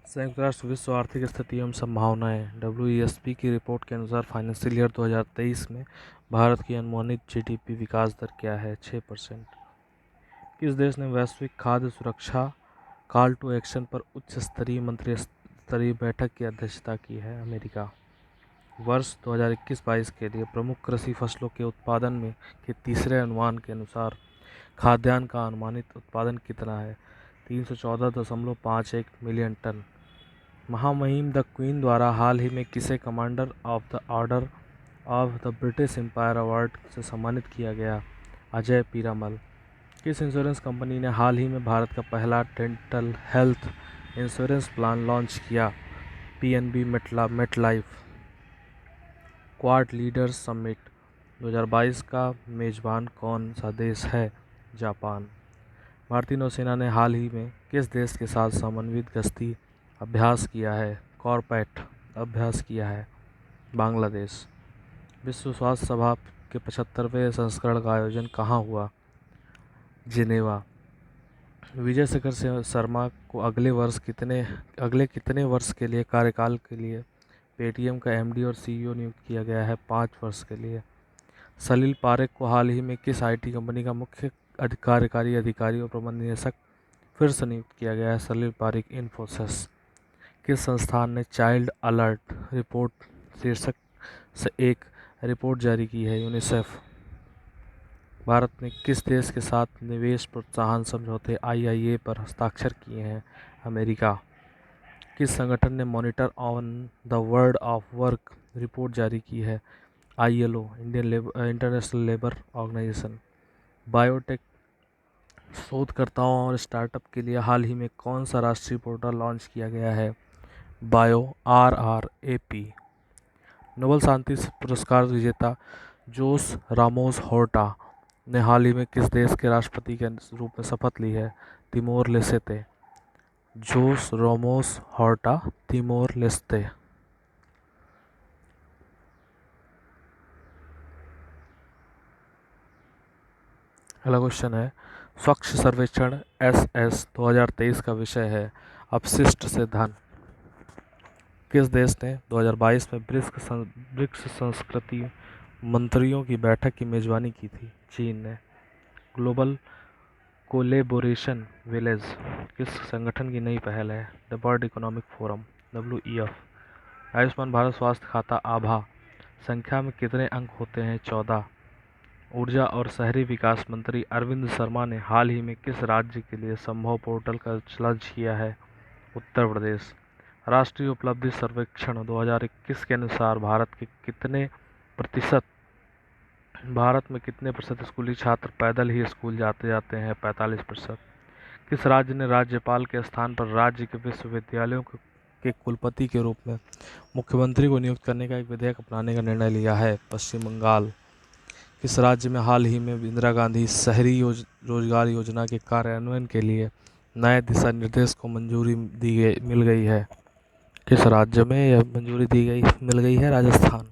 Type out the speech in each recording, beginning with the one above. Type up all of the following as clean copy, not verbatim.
संयुक्त राष्ट्र विश्व आर्थिक स्थिति एवं संभावनाएं WESP की रिपोर्ट के अनुसार फाइनेंशियल ईयर 2023 में भारत की अनुमानित GDP विकास दर क्या है? 6%। किस देश ने वैश्विक खाद्य सुरक्षा कॉल टू एक्शन पर उच्च स्तरीय मंत्री स्तरीय बैठक की अध्यक्षता की है? अमेरिका। वर्ष 2021-22 के लिए प्रमुख कृषि फसलों के उत्पादन में के तीसरे अनुमान के अनुसार खाद्यान्न का अनुमानित उत्पादन कितना है? 314.51 मिलियन टन। महामहिम द क्वीन द्वारा हाल ही में किसे Commander of the Order of the British Empire award से सम्मानित किया गया? अजय पीरामल। किस इंश्योरेंस कंपनी ने हाल ही में भारत का पहला dental health insurance plan launch किया? PNB MetLife. Quad leaders summit 2022 का मेजबान कौन सा देश है? जापान। भारतीय नौसेना ने हाल ही में किस देश के साथ समन्वित गश्ती अभ्यास किया है? कॉर्पेट अभ्यास किया है? बांग्लादेश। विश्व स्वास्थ्य सभा के 75वें संस्करण का आयोजन कहाँ हुआ? जिनेवा। विजय शेखर शर्मा को अगले कितने वर्ष के लिए कार्यकाल के लिए पेटीएम का MD और CEO नियुक्त किया गया है? 5 वर्ष के लिए। सलील पारेख को हाल ही में किस IT कंपनी का मुख्य कार्यकारी अधिकारी और प्रबंध निदेशक फिर से नियुक्त किया गया है? सलील पारेख इन्फोसिस। किस संस्थान ने चाइल्ड अलर्ट रिपोर्ट शीर्षक से एक रिपोर्ट जारी की है? यूनिसेफ। भारत ने किस देश के साथ निवेश प्रोत्साहन समझौते IIA पर हस्ताक्षर किए हैं? अमेरिका। किस संगठन ने Monitor on the World of Work report जारी की है? ILO International Labour Organization. Biotech शोधकर्ताओं और स्टार्टअप के लिए हाल ही में कौन सा राष्ट्रीय पोर्टल लॉन्च किया गया है? Bio RRAP। नोबेल शांति पुरस्कार विजेता जोस रामोस होर्टा ने हाल ही में किस देश के राष्ट्रपति के रूप में शपथ ली है? Timor Leste. Jose Ramos Horta, Timor Leste. अगला क्वेश्चन है, स्वच्छ सर्वेक्षण SS 2023 का विषय है अपशिष्ट से धन। किस देश ने 2022 में ब्रिक्स संस्कृति मंत्रियों की बैठक की मेजबानी की थी? चीन ने। ग्लोबल कोलेबोरेशन विलेज किस संगठन की नई पहल है? The world economic forum WEF। Ayushman Bharat स्वास्थ्य खाता आभा संख्या में कितने अंक होते हैं? 14। ऊर्जा और शहरी विकास मंत्री अरविंद शर्मा ने हाल ही में किस राज्य के लिए संभव पोर्टल का लॉन्च किया है? उत्तर प्रदेश। राष्ट्रीय उपलब्धि सर्वेक्षण 2021 के अनुसार भारत में कितने प्रतिशत स्कूली छात्र पैदल ही स्कूल जाते हैं? 45%। किस राज्य ने राज्यपाल के स्थान पर राज्य के विश्वविद्यालयों के कुलपति के रूप में मुख्यमंत्री को नियुक्त करने का एक विधेयक अपनाने का निर्णय लिया है? पश्चिम बंगाल। किस राज्य में हाल ही में इंदिरा गांधी शहरी रोजगार योजना के कार्यान्वयन के लिए नए दिशा निर्देश को मंजूरी मिल गई है? किस राज्य में यह मंजूरी मिल गई है? राजस्थान।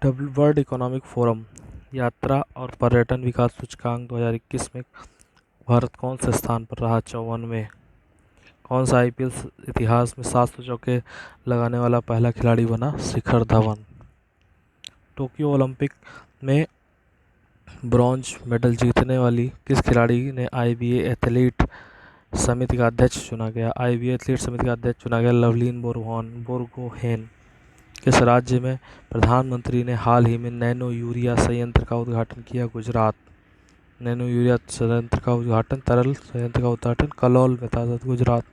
वर्ल्ड इकोनॉमिक फोरम यात्रा और पर्यटन विकास सूचकांक 2021 में भारत कौन से स्थान पर रहा? 54वें। कौन सा IPL इतिहास में 700 चौके लगाने वाला पहला खिलाड़ी बना? शिखर धवन। टोक्यो ओलंपिक में ब्रॉन्ज मेडल जीतने वाली किस खिलाड़ी ने IBA एथलीट समिति का अध्यक्ष चुना गया? IBA एथलीट समिति का अध्यक्ष चुना गया लवलीन बोरगोहेन। किस राज्य में प्रधानमंत्री ने हाल ही में नैनो यूरिया संयंत्र का उद्घाटन किया? गुजरात। नैनो यूरिया संयंत्र का उद्घाटन तरल संयंत्र का उद्घाटन कलौल में था, गुजरात।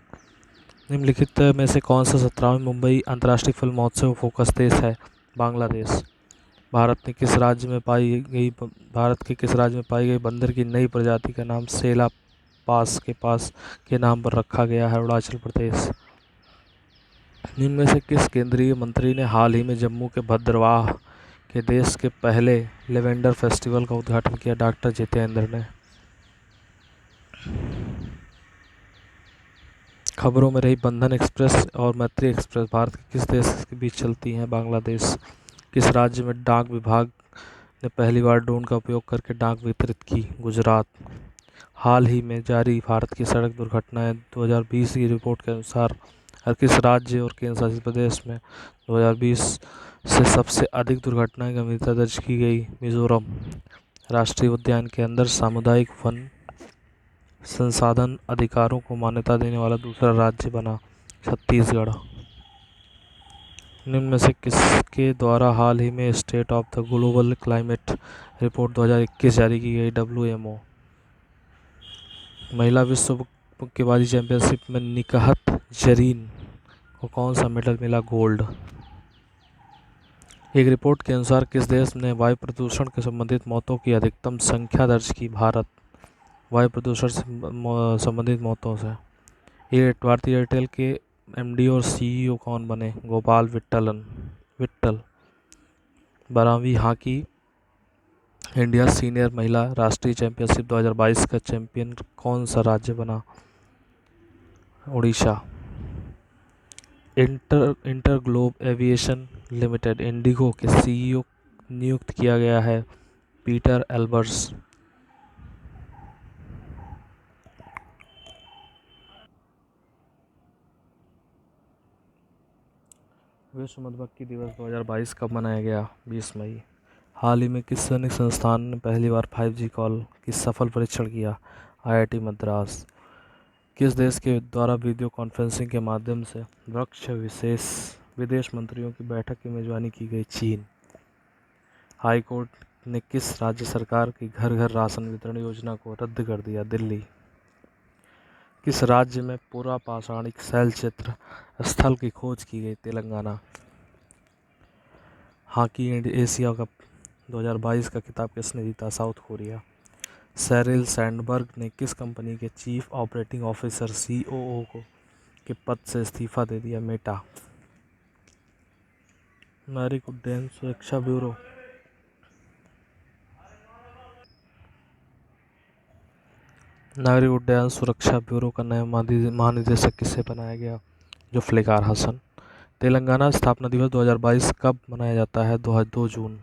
निम्नलिखित में से कौन सा 17वें मुंबई अंतर्राष्ट्रीय फिल्म महोत्सव फोकस देश है? बांग्लादेश। भारत के किस राज्य में पाई गई बंदर की नई प्रजाति का नाम सेला पास के नाम पर रखा गया है? अरुणाचल प्रदेश। निम्न में से किस केंद्रीय मंत्री ने हाल ही में जम्मू के भद्रवाह के देश के पहले लेवेंडर फेस्टिवल का उद्घाटन किया? डॉक्टर जितेंद्र ने। खबरों में रही बंधन एक्सप्रेस और मैत्री एक्सप्रेस भारत के किस देश के बीच चलती हैं? बांग्लादेश। किस राज्य में डाक विभाग ने पहली बार ड्रोन का उपयोग करके डाक वितरित की? गुजरात। हाल ही में जारी भारत की सड़क दुर्घटनाएं 2020 की रिपोर्ट के अनुसार हर किस राज्य और केंद्र शासित प्रदेश में 2020 से सबसे अधिक दुर्घटनाएं गंभीरता दर्ज की गई? मिजोरम। राष्ट्रीय उद्यान के अंदर सामुदायिक वन संसाधन अधिकारों को मान्यता देने वाला दूसरा राज्य बना छत्तीसगढ़। निम्न में से किसके द्वारा हाल ही में state of the global climate report 2021 जारी की गई? WMO। महिला विश्व मुक्केबाजी चैंपियनशिप में निकहत जरीन को कौन सा मेडल मिला? गोल्ड। एक रिपोर्ट के अनुसार किस देश ने वायु प्रदूषण के संबंधित मौतों की अधिकतम संख्या दर्ज की? भारत। वायु प्रदूषण से संबंधित मौतों से भारतीय एयरटेल के MD और CEO कौन बने? गोपाल विट्टल। 12वीं हॉकी इंडिया सीनियर महिला राष्ट्रीय चैंपियनशिप 2022 का चैंपियन कौन सा राज्य बना? Orissa. Inter globe aviation limited Indigo के CEO नियुक्त किया गया है पीटर एल्बर्स। विश्व मधुमक्खी दिवस 2022 कब मनाया गया? 20 मई। हाल ही में किस सैनिक संस्थान ने पहली बार 5G कॉल की सफल परीक्षण किया? IIT मद्रास। किस देश के द्वारा वीडियो कॉन्फ्रेंसिंग के माध्यम से विदेश मंत्रियों की बैठक की मेजबानी की गई? चीन। हाई कोर्ट ने किस राज्य सरकार की घर घर राशन वितरण योजना को रद्द कर दिया? दिल्ली। किस राज्य में पुरा पाषाणिक शैल चित्र स्थल की खोज की गई? तेलंगाना। हॉकी एशिया कप 2022 का खिताब किसने जीता? South Korea. शेरिल सैंडबर्ग ने किस कंपनी के चीफ ऑपरेटिंग ऑफिसर COO के पद से इस्तीफा दे दिया? मेटा। नागरिक उड्डयन सुरक्षा ब्यूरो नागरिक उड्डयन सुरक्षा ब्यूरो का नया महानिदेशक किसे बनाया गया? जुल्फिकार हसन। तेलंगाना स्थापना दिवस 2022 कब मनाया जाता है? 2 जून।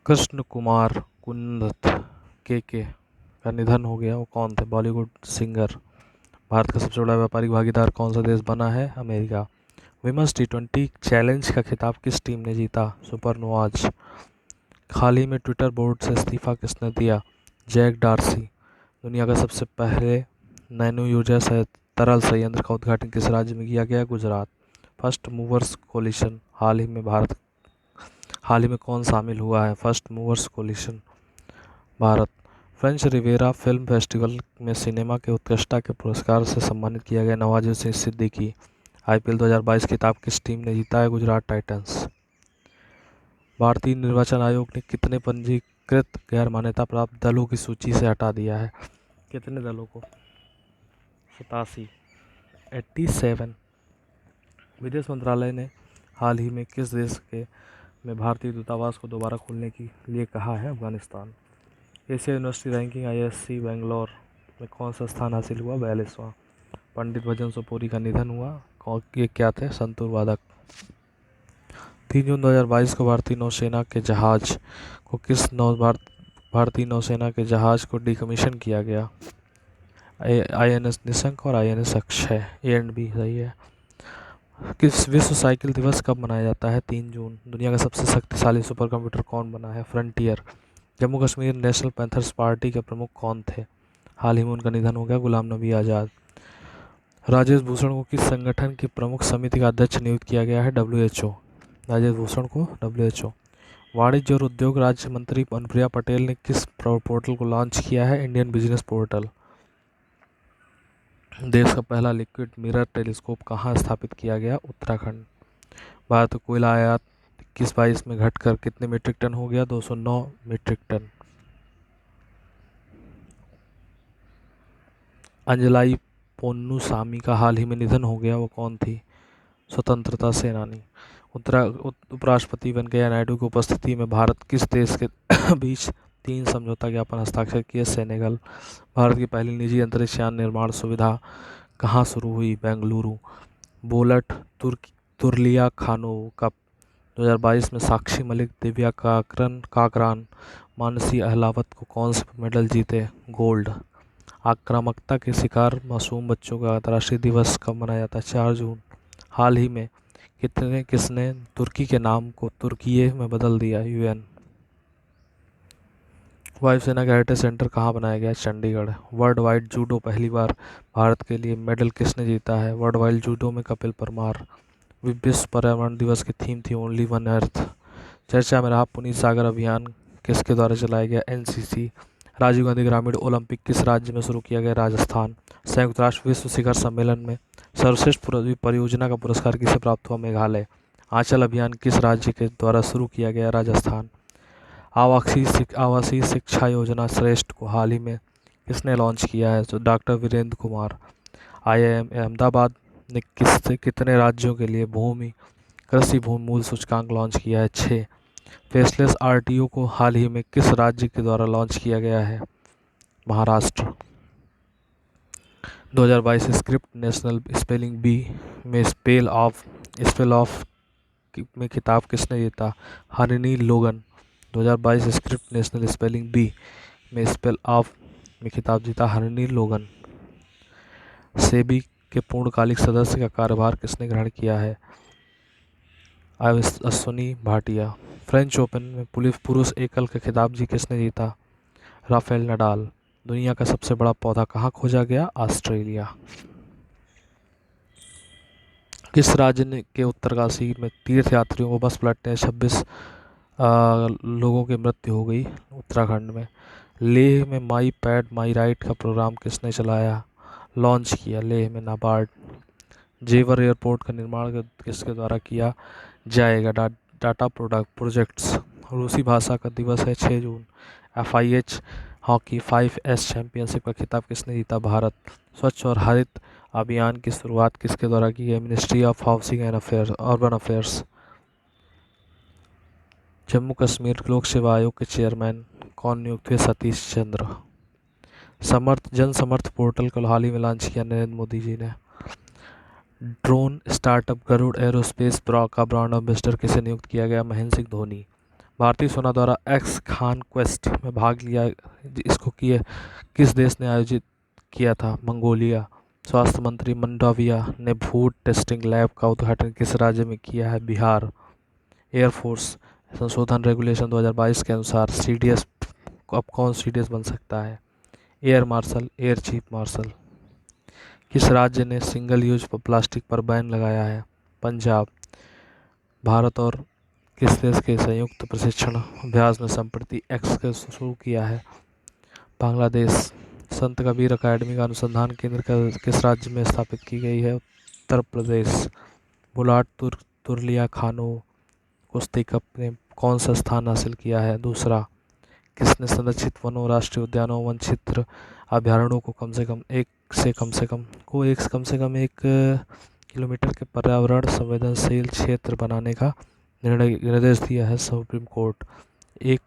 कृष्ण कुमार कुंदत के का निधन हो गया, वो कौन थे? बॉलीवुड सिंगर। भारत का सबसे बड़ा व्यापारिक भागीदार कौन सा देश बना है? अमेरिका। विमेंस T20 चैलेंज का खिताब किस टीम ने जीता? सुपरनोवाज। हाल ही में ट्विटर बोर्ड से इस्तीफा किसने दिया? Jack Dorsey. दुनिया का सबसे पहले नैनो यूरिया तरल संयंत्र का उद्घाटन किस राज्य में किया गया? गुजरात। फर्स्ट मूवर्स कोलिशन हाल ही में कौन शामिल हुआ है? फर्स्ट मूवर्स कोलिशन भारत। फ्रेंच रिवेरा फिल्म फेस्टिवल में सिनेमा के उत्कृष्टता के पुरस्कार से सम्मानित किया गया नवाजुद्दीन सिद्दीकी। IPL 2022 खिताब किस टीम ने जीता है? गुजरात टाइटंस। भारतीय निर्वाचन आयोग ने कितने पंजीकृत गैर मान्यता प्राप्त दलों की सूची से हटा दिया है? कितने दलों को? 87। विदेश मंत्रालय ने हाल ही में किस देश में भारतीय दूतावास को दोबारा खोलने के लिए कहा है? Afghanistan. Asia university ranking ISC Bangalore में कौन सा स्थान हासिल हुआ? 42वां। पंडित भजन सोपोरी का निधन हुआ, ये क्या थे? संतूर वादक। 3 जून 2022 को भारतीय नौसेना के जहाज को डिकमीशन किया गया? INS निशंक और INS Akshay. A and B सही है। किस विश्व साइकिल दिवस कब मनाया जाता है? 3 जून। दुनिया का सबसे शक्तिशाली सुपर कंप्यूटर कौन बना है? Frontier. Jammu Kashmir national panthers party के प्रमुख कौन थे? हाल ही में उनका निधन हो गया, गुलाम नबी आज़ाद। राजेश भूषण को किस संगठन की प्रमुख समिति का अध्यक्ष नियुक्त किया गया है? WHO। राजेश भूषण को WHO। वाणिज्य और उद्योग राज्य मंत्री अनुप्रिया पटेल ने किस पोर्टल को लॉन्च किया है? Indian business portal. देश का पहला लिक्विड मिरर टेलीस्कोप कहाँ स्थापित किया गया? उत्तराखंड। भारत का कोयला आयात 21-22 में घटकर कितने मीट्रिक टन हो गया? 209 मीट्रिक टन। अंजलाई पोन्नुसामी का हाल ही में निधन हो गया, वो कौन थी? स्वतंत्रता सेनानी। उपराष्ट्रपति वेंकैया नायडू की उपस्थिति में भारत किस देश के बीच 3 समझौता ज्ञापन हस्ताक्षर किए? सेनेगल। भारत की पहली निजी अंतरिक्ष यान निर्माण सुविधा कहाँ शुरू हुई? बेंगलुरु। बोल्ट तुर्लिया खानोव का 2022 में साक्षी मलिक, दिव्या काकरान, मानसी अहलावत को कौन से मेडल जीते? गोल्ड। आक्रामकता के शिकार मासूम बच्चों का अंतर्राष्ट्रीय दिवस कब मनाया जाता है? 4 जून। हाल ही में किसने तुर्की के नाम को तुर्किये में बदल दिया? यूएन। वायुसेना का हेरिटेज सेंटर कहाँ बनाया गया है? चंडीगढ़। वर्ल्ड वाइड जूडो पहली बार भारत के लिए मेडल किसने जीता है? वर्ल्ड वाइड जूडो में कपिल परमार। विश्व पर्यावरण दिवस की थीम थी ओनली वन अर्थ। चर्चा में रहा पुनीत सागर अभियान किसके द्वारा चलाया गया? एनसीसी। राजीव गांधी ग्रामीण ओलंपिक किस राज्य में शुरू किया गया? राजस्थान। संयुक्त राष्ट्र विश्व शिखर सम्मेलन में सर्वश्रेष्ठ परियोजना का पुरस्कार किसे प्राप्त हुआ? मेघालय। आंचल अभियान किस राज्य के द्वारा शुरू किया गया? राजस्थान। आवासीय शिक्षा योजना श्रेष्ठ को हाल ही में किसने लॉन्च किया है? तो डॉक्टर वीरेंद्र कुमार। IIM अहमदाबाद ने कितने राज्यों के लिए कृषि भूमि मूल्य सूचकांक लॉन्च किया है? 6। फेसलेस RTO को हाल ही में किस राज्य के द्वारा लॉन्च किया गया है? Maharashtra. 2022 Scripps National Spelling Bee में स्पेल ऑफ में खिताब किसने जीता? Harini Logan. 2022 Scripps National Spelling Bee में स्पेल ऑफ में खिताब जीता हरिनी लोगन। सेबी के पूर्णकालिक सदस्य का कार्यभार किसने ग्रहण किया है? अश्विनी भाटिया। फ्रेंच ओपन में पुरुष एकल का खिताब किसने जीता? Rafael Nadal. दुनिया का सबसे बड़ा पौधा कहाँ खोजा गया? ऑस्ट्रेलिया। किस राज्य के उत्तरकाशी में तीर्थयात्रियों को बस पलटने 26 लोगों की मृत्यु हो गई? उत्तराखंड में। लेह में माई पैड माई राइट का प्रोग्राम किसने लॉन्च किया? लेह में नाबार्ड। जेवर एयरपोर्ट का निर्माण किसके द्वारा किया जाएगा? टाटा प्रोजेक्ट्स। रूसी भाषा का दिवस है 6 जून। FIH हॉकी 5S चैंपियनशिप का खिताब किसने जीता? भारत। स्वच्छ और हरित अभियान की शुरुआत किसके द्वारा की गई? Ministry of housing and urban affairs. Jammu Kashmir लोक सेवा आयोग के चेयरमैन कौन नियुक्त हुए? सतीश चंद्र। जन समर्थ पोर्टल को हाल ही में लॉन्च किया नरेंद्र मोदी जी ने। ड्रोन स्टार्टअप गरुड़ एरोस्पेस का ब्रांड एम्बेसडर किसे नियुक्त किया गया? महेंद्र सिंह धोनी। भारतीय सेना द्वारा एक्स खान क्वेस्ट में भाग लिया, इसको किस देश ने आयोजित किया था? मंगोलिया। स्वास्थ्य मंत्री मंडाविया ने फूड टेस्टिंग लैब का उद्घाटन किस राज्य में किया है? बिहार। एयरफोर्स संशोधन रेगुलेशन 2022 के अनुसार CDS अब कौन CDS बन सकता है? Air marshal, air chief marshal. किस राज्य ने सिंगल यूज प्लास्टिक पर बैन लगाया है? पंजाब। भारत और किस देश के संयुक्त प्रशिक्षण अभ्यास में संप्रति एक्स का शुरू किया है? बांग्लादेश। संत कबीर अकादमी का अनुसंधान केंद्र किस राज्य में स्थापित की गई है? उत्तर प्रदेश। बुलाट तुरलिया खानो कुश्ती कप ने कौन सा स्थान हासिल किया है? दूसरा। किसने संरक्षित वनों, राष्ट्रीय उद्यानों, वन क्षेत्र अभ्यारण्यों को कम से कम एक किलोमीटर के पर्यावरण संवेदनशील क्षेत्र बनाने का निर्देश दिया है? Supreme court. एक